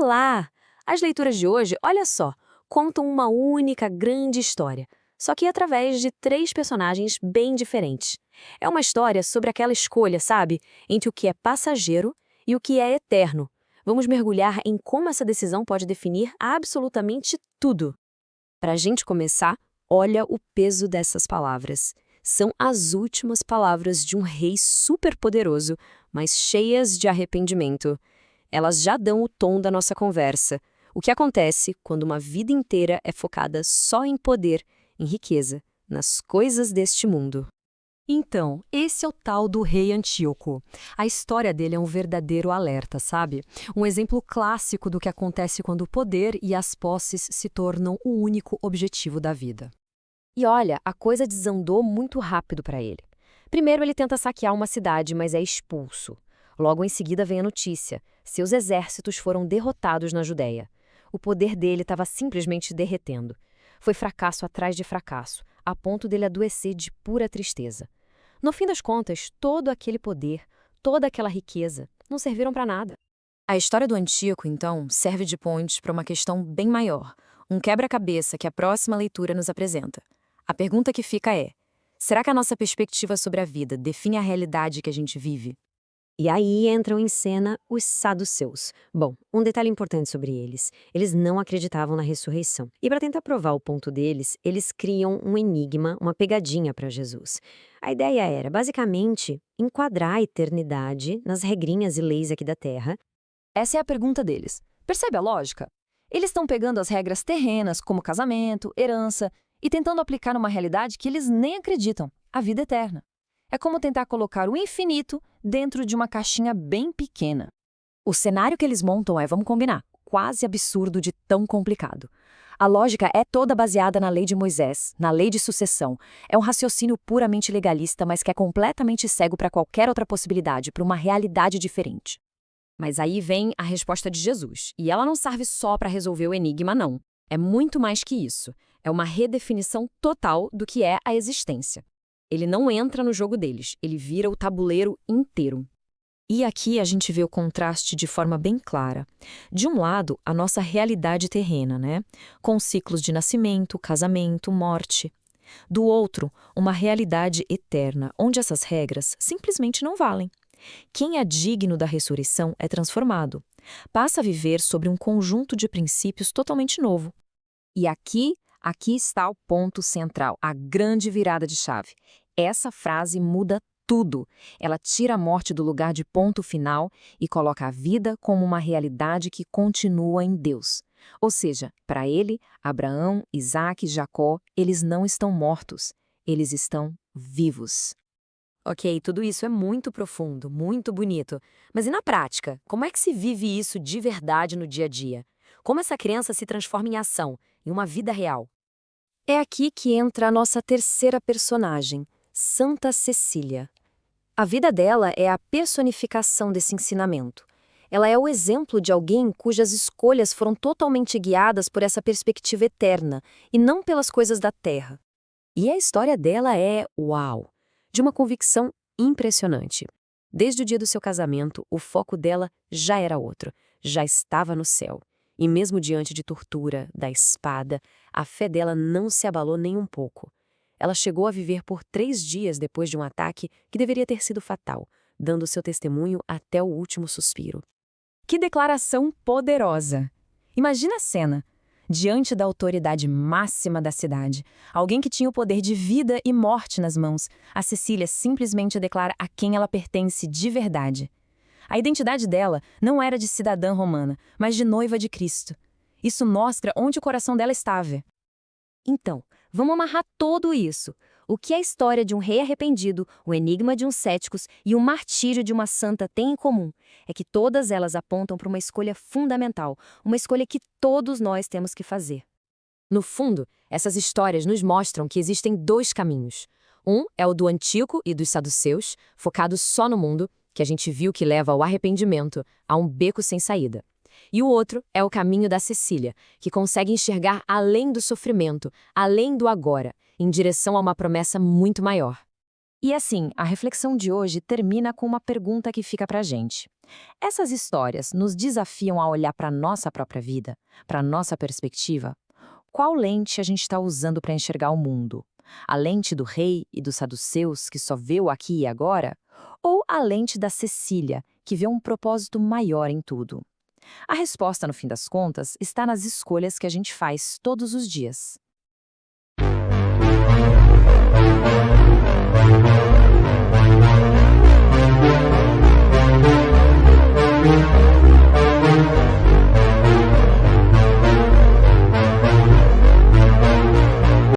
Olá! As leituras de hoje, olha só, contam uma única grande história, só que através de três personagens bem diferentes. É uma história sobre aquela escolha, sabe, entre o que é passageiro e o que é eterno. Vamos mergulhar em como essa decisão pode definir absolutamente tudo. Para a gente começar, olha o peso dessas palavras. São as últimas palavras de um rei superpoderoso, mas cheias de arrependimento. Elas já dão o tom da nossa conversa. O que acontece quando uma vida inteira é focada só em poder, em riqueza, nas coisas deste mundo? Então, esse é o tal do rei Antíoco. A história dele é um verdadeiro alerta, sabe? Um exemplo clássico do que acontece quando o poder e as posses se tornam o único objetivo da vida. E olha, a coisa desandou muito rápido para ele. Primeiro ele tenta saquear uma cidade, mas é expulso. Logo em seguida vem a notícia: seus exércitos foram derrotados na Judéia. O poder dele estava simplesmente derretendo. Foi fracasso atrás de fracasso, a ponto dele adoecer de pura tristeza. No fim das contas, todo aquele poder, toda aquela riqueza, não serviram para nada. A história do Antíoco, então, serve de ponte para uma questão bem maior, um quebra-cabeça que a próxima leitura nos apresenta. A pergunta que fica é: será que a nossa perspectiva sobre a vida define a realidade que a gente vive? E aí entram em cena os saduceus. Bom, um detalhe importante sobre eles: eles não acreditavam na ressurreição. E para tentar provar o ponto deles, eles criam um enigma, uma pegadinha para Jesus. A ideia era, basicamente, enquadrar a eternidade nas regrinhas e leis aqui da Terra. Essa é a pergunta deles. Percebe a lógica? Eles estão pegando as regras terrenas, como casamento, herança, e tentando aplicar numa realidade que eles nem acreditam, a vida eterna. É como tentar colocar o infinito dentro de uma caixinha bem pequena. O cenário que eles montam é, vamos combinar, quase absurdo de tão complicado. A lógica é toda baseada na lei de Moisés, na lei de sucessão. É um raciocínio puramente legalista, mas que é completamente cego para qualquer outra possibilidade, para uma realidade diferente. Mas aí vem a resposta de Jesus, e ela não serve só para resolver o enigma, não. É muito mais que isso. É uma redefinição total do que é a existência. Ele não entra no jogo deles, ele vira o tabuleiro inteiro. E aqui a gente vê o contraste de forma bem clara. De um lado, a nossa realidade terrena, né? Com ciclos de nascimento, casamento, morte. Do outro, uma realidade eterna, onde essas regras simplesmente não valem. Quem é digno da ressurreição é transformado. Passa a viver sobre um conjunto de princípios totalmente novo. E aqui está o ponto central, a grande virada de chave. Essa frase muda tudo. Ela tira a morte do lugar de ponto final e coloca a vida como uma realidade que continua em Deus. Ou seja, para ele, Abraão, Isaque e Jacó, eles não estão mortos, eles estão vivos. Ok, tudo isso é muito profundo, muito bonito. Mas e na prática? Como é que se vive isso de verdade no dia a dia? Como essa crença se transforma em ação, em uma vida real? É aqui que entra a nossa terceira personagem, Santa Cecília. A vida dela é a personificação desse ensinamento. Ela é o exemplo de alguém cujas escolhas foram totalmente guiadas por essa perspectiva eterna e não pelas coisas da terra. E a história dela é, uau, de uma convicção impressionante. Desde o dia do seu casamento, o foco dela já era outro, já estava no céu. E mesmo diante de tortura, da espada, a fé dela não se abalou nem um pouco. Ela chegou a viver por 3 dias depois de um ataque que deveria ter sido fatal, dando seu testemunho até o último suspiro. Que declaração poderosa! Imagina a cena. Diante da autoridade máxima da cidade, alguém que tinha o poder de vida e morte nas mãos, a Cecília simplesmente declara a quem ela pertence de verdade. A identidade dela não era de cidadã romana, mas de noiva de Cristo. Isso mostra onde o coração dela estava. Então, vamos amarrar tudo isso. O que a história de um rei arrependido, o enigma de uns céticos e o martírio de uma santa têm em comum é que todas elas apontam para uma escolha fundamental, uma escolha que todos nós temos que fazer. No fundo, essas histórias nos mostram que existem 2 caminhos. Um é o do Antíoco e dos saduceus, focados só no mundo, que a gente viu que leva ao arrependimento, a um beco sem saída. E o outro é o caminho da Cecília, que consegue enxergar além do sofrimento, além do agora, em direção a uma promessa muito maior. E assim, a reflexão de hoje termina com uma pergunta que fica pra gente. Essas histórias nos desafiam a olhar para a nossa própria vida, para a nossa perspectiva? Qual lente a gente está usando para enxergar o mundo? A lente do rei e dos saduceus, que só vê o aqui e agora? Ou a lente da Cecília, que vê um propósito maior em tudo? A resposta, no fim das contas, está nas escolhas que a gente faz todos os dias.